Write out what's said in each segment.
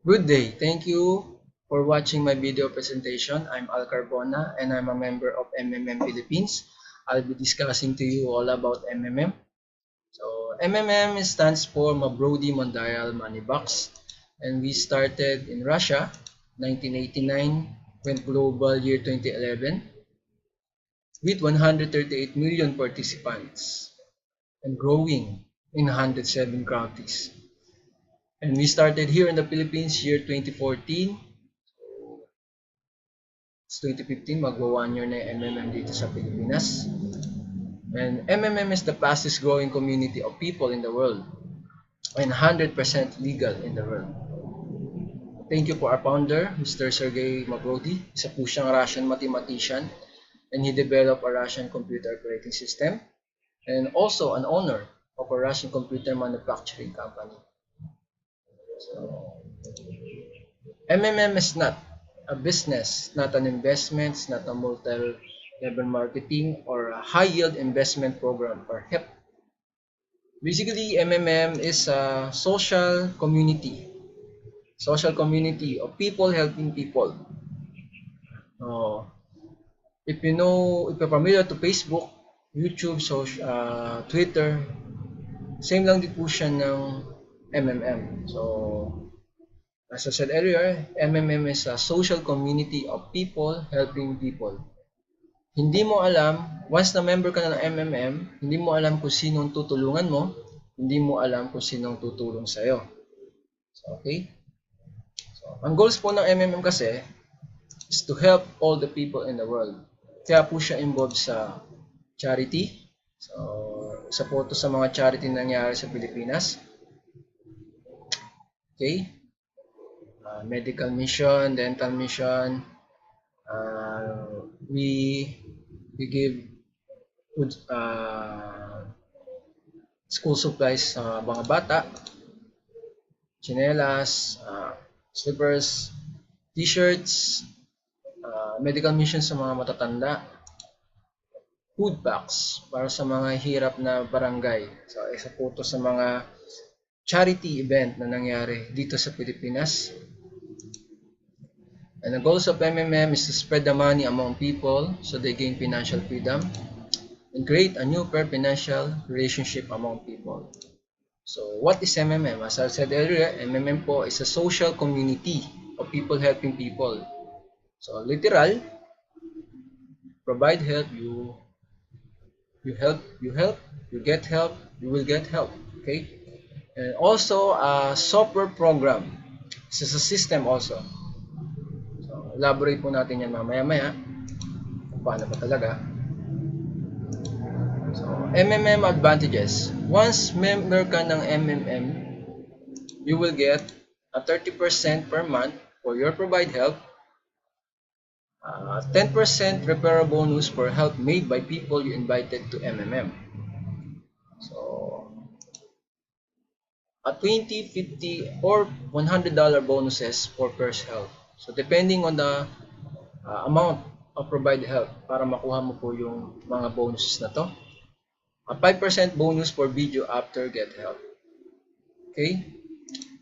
Good day. Thank you for watching my video presentation. I'm Al Carbona and I'm a member of MMM Philippines. I'll be discussing to you all about MMM. So MMM stands for Mabrody Mondial Money Box, and we started in Russia 1989, went global year 2011 with 138 million participants and growing in 107 countries. And we started here in the Philippines year 2014. It's 2015, magwa 1 year na yung MMM dito sa Pilipinas. And MMM is the fastest growing community of people in the world and 100% legal in the world. Thank you for our founder, Mr. Sergey Mabrody. Isa po siyang Russian mathematician and he developed a Russian computer operating system and also an owner of a Russian computer manufacturing company. So, MMM is not a business, not an investment, it's not a multi-level marketing or a high-yield investment program or HEP. Basically, MMM is a social community of people helping people. If you're familiar to Facebook, YouTube, Twitter, same lang din po siya ng MMM. So, as I said earlier, MMM is a social community of people helping people. Hindi mo alam, once na member ka na ng MMM, hindi mo alam kung sinong tutulungan mo, hindi mo alam kung sinong tutulong sa'yo. So, okay? So, ang goals po ng MMM kasi is to help all the people in the world. Kaya po siya involved sa charity. So, isa po ito sa mga charity na nangyari sa Pilipinas. Okay? Medical mission, dental mission. We give food, school supplies sa mga bata, chinelas, slippers, t-shirts, medical mission sa mga matatanda, food packs para sa mga hirap na barangay. So, isa po ito sa mga charity event na nangyari dito sa Pilipinas. And the goals of MMM is to spread the money among people so they gain financial freedom and create a new fair financial relationship among people. So, what is MMM? As I said earlier, MMM po is a social community of people helping people. So, literal, provide help, you help, you get help, you will get help. Okay? And also, a software program. This is a system also. So, elaborate po natin yan mamaya-maya kung paano ba talaga. So, MMM advantages. Once member ka ng MMM, you will get a 30% per month for your provide help, 10% referral bonus for help made by people you invited to MMM. So, a 20, 50, or $100 bonuses for first help. So, depending on the amount of provide help para makuha mo po yung mga bonuses na to. A 5% bonus for video after get help. Okay?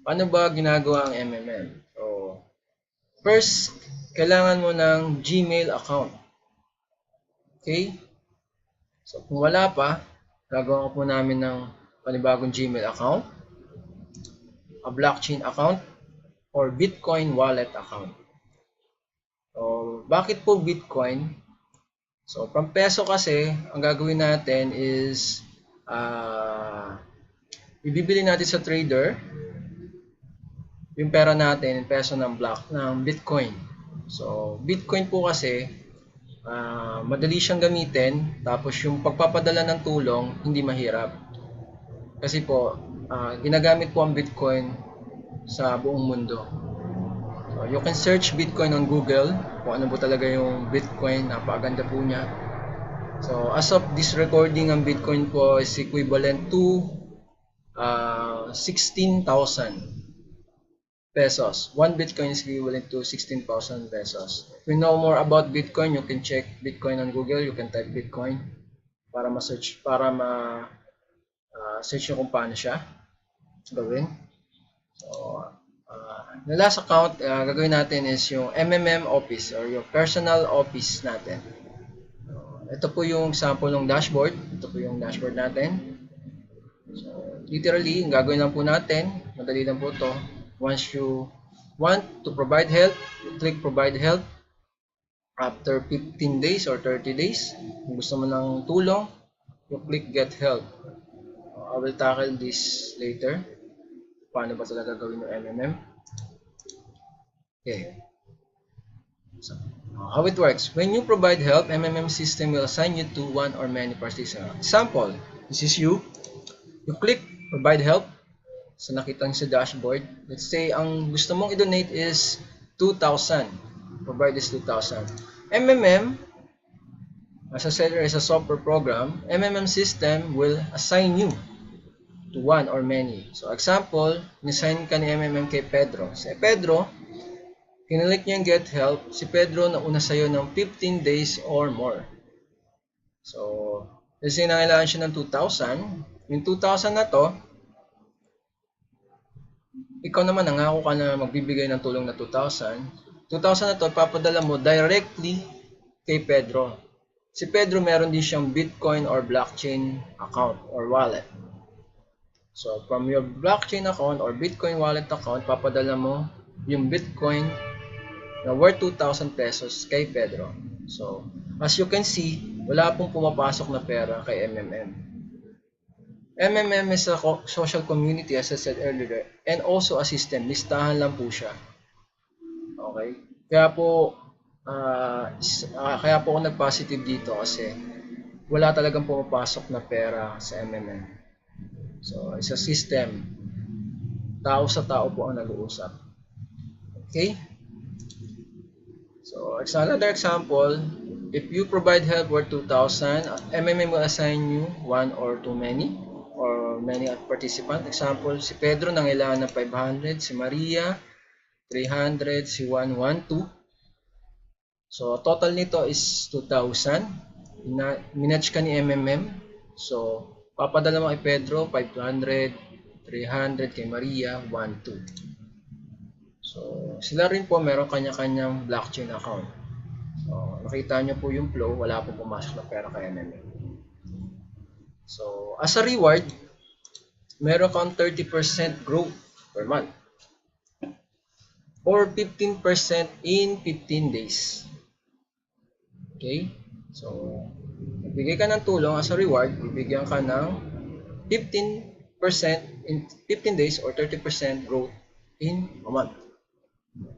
Paano ba ginagawa ang MMM? So, first, kailangan mo ng Gmail account. Okay? So, kung wala pa, gagawa ko po namin ng panibagong Gmail account, a blockchain account, or Bitcoin wallet account. So, bakit po Bitcoin? So, from peso kasi, ang gagawin natin is ibibili natin sa trader yung pera natin in peso ng Bitcoin. So, Bitcoin po kasi madali siyang gamitin, tapos yung pagpapadala ng tulong hindi mahirap. Kasi po, ginagamit po ang Bitcoin sa buong mundo. So, you can search Bitcoin on Google kung ano po talaga yung Bitcoin, napakaganda po niya. So, as of this recording, ang Bitcoin po is equivalent to 16,000 pesos. One Bitcoin is equivalent to 16,000 pesos. If you know more about Bitcoin, you can check Bitcoin on Google. You can type Bitcoin para ma-search, search nyo kung paano siya gawin. So, The last account gagawin natin is yung MMM office or yung personal office natin. Ito po yung sample ng dashboard. Ito po yung dashboard natin. So, literally, ang gagawin lang po natin, madali lang po ito. Once you want to provide help, you click provide help. After 15 days or 30 days, kung gusto mo ng tulong, you click get help. I will tackle this later. Paano ba talaga gawin yung MMM? Okay. So, how it works. When you provide help, MMM system will assign you to one or many participants. Example, this is you. You click provide help. So, nakita nyo sa dashboard. Let's say, ang gusto mong i-donate is 2,000. Provide is 2,000. MMM, as I said, is a software program. MMM system will assign you to one or many. So, example, nisign ka ni MMM kay Pedro. Si Pedro, kinalik niya yung get help. Si Pedro na una sa'yo ng 15 days or more. So, kasi nangailangan siya ng 2,000. Yung 2,000 na to, ikaw naman nangako ka na magbibigay ng tulong na 2,000. 2,000 na to, papadala mo directly kay Pedro. Si Pedro meron din siyang Bitcoin or blockchain account or wallet. So, from your blockchain account or Bitcoin wallet account, papadala mo yung Bitcoin na worth 2,000 pesos kay Pedro. So, as you can see, wala pong pumapasok na pera kay MMM. MMM is a social community, as I said earlier, and also a system. Listahan lang po siya. Okay? Kaya po ako nag-positive dito kasi wala talagang pumapasok na pera sa MMM. So, it's a system. Tao sa tao po ang nag-uusap. Okay? So, it's another example. If you provide help worth 2,000, MMM will assign you one or too many or many participants. Example, si Pedro nangailangan ng 500, si Maria 300, si Juan 112. So, total nito is 2,000. Minatch ka ni MMM. So, papadala mo kay Pedro 500, 300 kay Maria 112. So, sila rin po meron kanya-kanyang blockchain account. So, nakita nyo po yung flow, wala po pumasok na pera kay MMM. So, as a reward, meron kang 30% growth per month. Or 15% in 15 days. Okay? So, bibigay ka ng tulong as a reward, bibigyan ka ng 15% in 15 days or 30% growth in a month.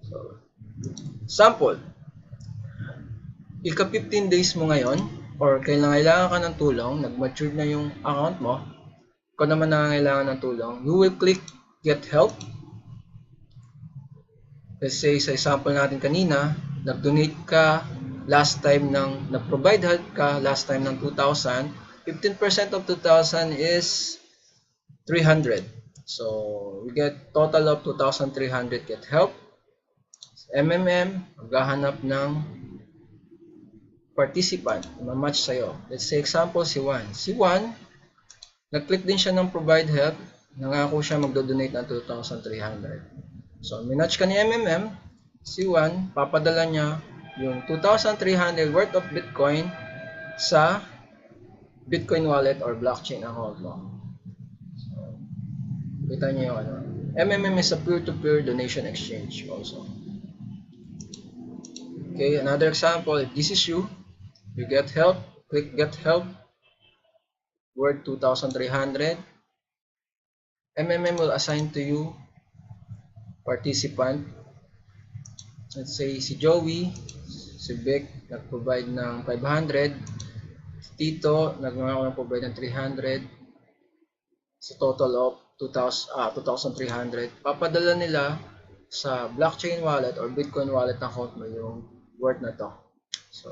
So, sample, ika 15 days mo ngayon or kailangan ka ng tulong, nag-mature na yung account mo, ikaw naman nangangailangan ng tulong, you will click get help. Let's say sa example natin kanina, nag-donate ka last time nag-provide help ka last time ng 2,000, 15% of 2,000 is 300. So, we get total of 2,300 get help. MMM, maghahanap ng participant, ma-match sa'yo. Let's say example, si Juan. Si Juan, nag-click din siya ng provide help, nangako siya magdo-donate ng 2,300. So, minatch ka ni MMM, si Juan, papadala niya yung 2,300 worth of Bitcoin sa Bitcoin wallet or blockchain account mo. So, kita niyo yung ano. MMM is a peer-to-peer donation exchange also. Okay, another example, if this is you get help, click get help, worth 2,300. MMM will assign to you participant. Let's say si Joey, si Beck nag-provide ng 500, si Tito nag-provide ng 300, sa total of 2,300. Papadala nila sa blockchain wallet or Bitcoin wallet account mo yung worth na to. So,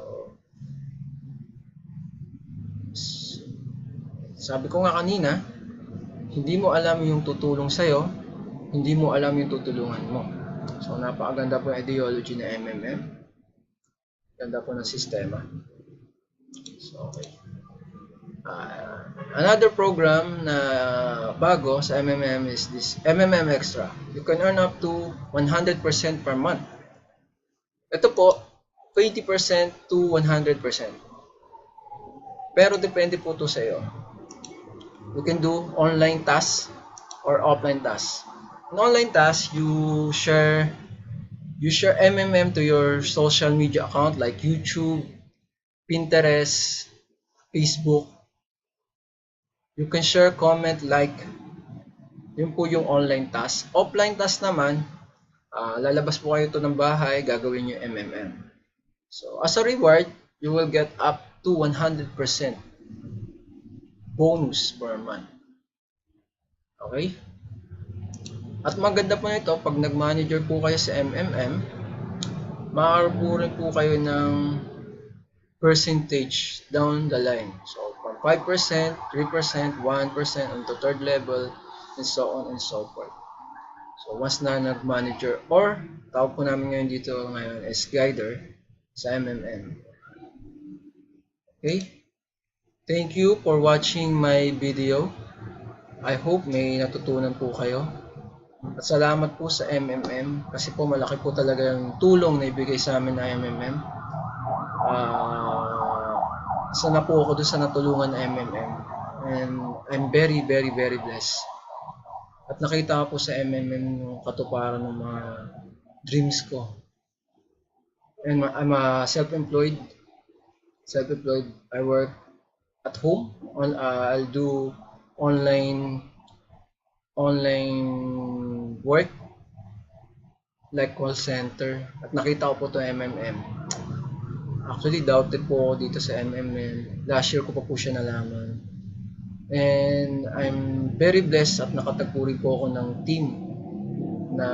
sabi ko nga kanina, hindi mo alam yung tutulong sa'yo, hindi mo alam yung tutulungan mo. So, napakaganda po yung ideology na MMM. Ganda po ng sistema. So, okay. Another program na bago sa MMM is this MMM Extra. You can earn up to 100% per month. Ito po, 20% to 100%. Pero depende po ito sa iyo. You can do online tasks or offline tasks. In online tasks, you share MMM to your social media account like YouTube, Pinterest, Facebook. You can share, comment, like. Yun po yung online task. Offline task naman, lalabas po kayo ito ng bahay, gagawin yung MMM. So, as a reward, you will get up to 100% bonus per month. Okay? At maganda po nito, pag nag-manager po kayo sa MMM, maaari po rin po kayo ng percentage down the line. So, from 5%, 3%, 1%, onto third level, and so on and so forth. So, once na nag-manager, or tawag po namin ngayon dito ngayon as guider sa MMM. Okay? Thank you for watching my video. I hope may natutunan po kayo. At salamat po sa MMM kasi po malaki po talaga yung tulong na ibigay sa amin ng MMM. Sana po ako doon sa natulungan ng MMM. And I'm very, very, very blessed. At nakita ko po sa MMM yung katuparan ng mga dreams ko. And I'm a self-employed. I work at home. I'll do online work like call center. At nakita ko po ito MMM. Actually, doubted po ako dito sa MMM. Last year ko pa po siya nalaman. And I'm very blessed at nakatagpo rin po ako ng team na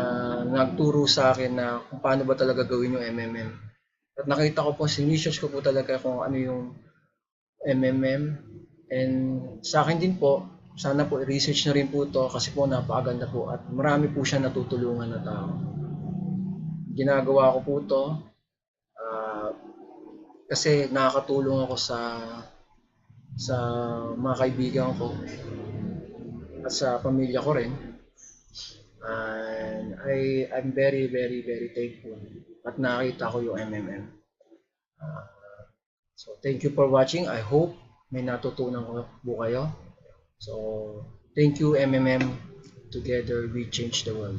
nagturo sa akin na kung paano ba talaga gawin yung MMM. At nakita ko po, sinesearch ko po talaga kung ano yung MMM. And sa akin din po, sana po i-research na rin po ito kasi po napakaganda po at marami po siya natutulungan na tao. Ginagawa ko po ito kasi nakakatulong ako sa mga kaibigan ko at sa pamilya ko rin. And I'm very, very, very thankful at nakita ko yung MMM. So thank you for watching. I hope may natutunan ko po kayo. So thank you MMM. Together we change the world.